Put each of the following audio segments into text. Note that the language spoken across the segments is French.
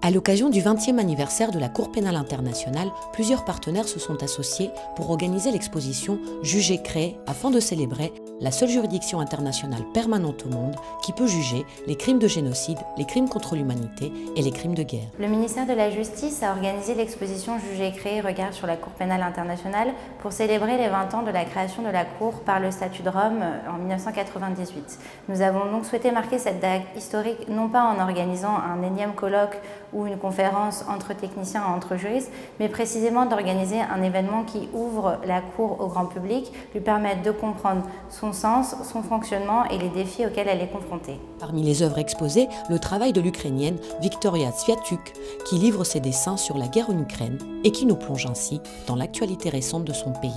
À l'occasion du 20e anniversaire de la Cour pénale internationale, plusieurs partenaires se sont associés pour organiser l'exposition Juger créer afin de célébrer la seule juridiction internationale permanente au monde qui peut juger les crimes de génocide, les crimes contre l'humanité et les crimes de guerre. Le ministère de la Justice a organisé l'exposition Juger créer regard sur la Cour pénale internationale pour célébrer les 20 ans de la création de la Cour par le statut de Rome en 1998. Nous avons donc souhaité marquer cette date historique non pas en organisant un énième colloque ou une conférence entre techniciens et entre juristes, mais précisément d'organiser un événement qui ouvre la Cour au grand public, lui permette de comprendre son sens, son fonctionnement et les défis auxquels elle est confrontée. Parmi les œuvres exposées, le travail de l'Ukrainienne Victoria Sviatuk, qui livre ses dessins sur la guerre en Ukraine et qui nous plonge ainsi dans l'actualité récente de son pays.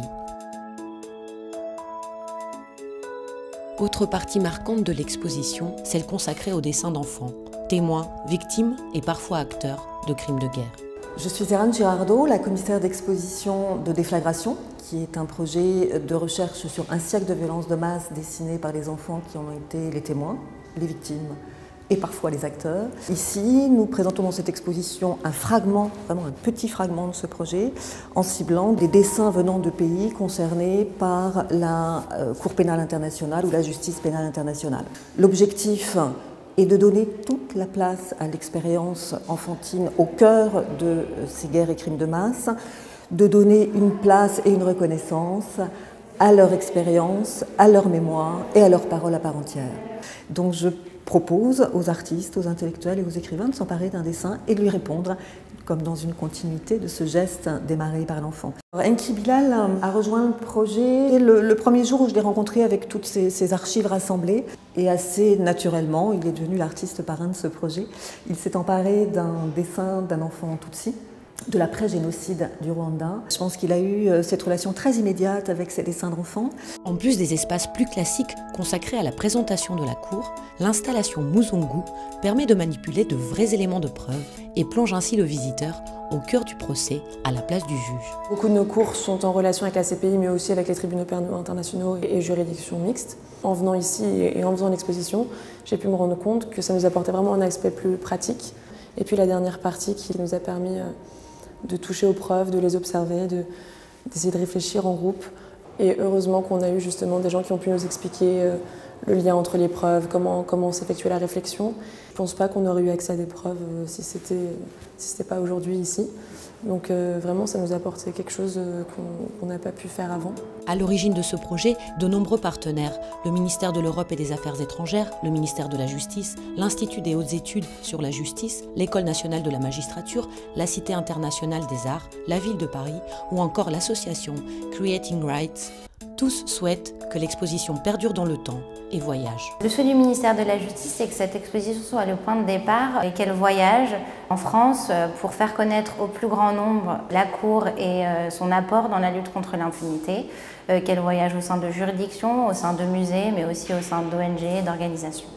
Autre partie marquante de l'exposition, celle consacrée aux dessins d'enfants, témoins, victimes et parfois acteurs de crimes de guerre. Je suis Eran Girardot, la commissaire d'exposition de Déflagration, qui est un projet de recherche sur un siècle de violences de masse dessiné par les enfants qui ont été les témoins, les victimes et parfois les acteurs. Ici, nous présentons dans cette exposition un fragment, vraiment un petit fragment de ce projet, en ciblant des dessins venant de pays concernés par la Cour pénale internationale ou la justice pénale internationale. L'objectif est de donner toute la place à l'expérience enfantine au cœur de ces guerres et crimes de masse, de donner une place et une reconnaissance à leur expérience, à leur mémoire et à leur parole à part entière. Donc je propose aux artistes, aux intellectuels et aux écrivains de s'emparer d'un dessin et de lui répondre comme dans une continuité de ce geste démarré par l'enfant. Enki Bilal a rejoint le projet le premier jour où je l'ai rencontré avec toutes ces archives rassemblées et assez naturellement, il est devenu l'artiste parrain de ce projet. Il s'est emparé d'un dessin d'un enfant Tutsi, de l'après-génocide du Rwanda. Je pense qu'il a eu cette relation très immédiate avec ses dessins d'enfants. En plus des espaces plus classiques consacrés à la présentation de la cour, l'installation Muzungu permet de manipuler de vrais éléments de preuve et plonge ainsi le visiteur au cœur du procès, à la place du juge. Beaucoup de nos cours sont en relation avec la CPI, mais aussi avec les tribunaux pénaux internationaux et juridictions mixtes. En venant ici et en faisant l'exposition, j'ai pu me rendre compte que ça nous apportait vraiment un aspect plus pratique. Et puis la dernière partie qui nous a permis de toucher aux preuves, de les observer, d'essayer de réfléchir en groupe. Et heureusement qu'on a eu justement des gens qui ont pu nous expliquer le lien entre les preuves, comment s'effectuait la réflexion. Je ne pense pas qu'on aurait eu accès à des preuves si c'était pas aujourd'hui ici. Donc vraiment, ça nous a apporté quelque chose qu'on n'a pas pu faire avant. À l'origine de ce projet, de nombreux partenaires, le ministère de l'Europe et des Affaires étrangères, le ministère de la Justice, l'Institut des hautes études sur la justice, l'École nationale de la magistrature, la Cité internationale des arts, la ville de Paris ou encore l'association Creating Rights, tous souhaitent que l'exposition perdure dans le temps et voyage. Le souhait du ministère de la Justice, c'est que cette exposition soit le point de départ et qu'elle voyage en France pour faire connaître au plus grand nombre la Cour et son apport dans la lutte contre l'impunité, qu'elle voyage au sein de juridictions, au sein de musées, mais aussi au sein d'ONG et d'organisations.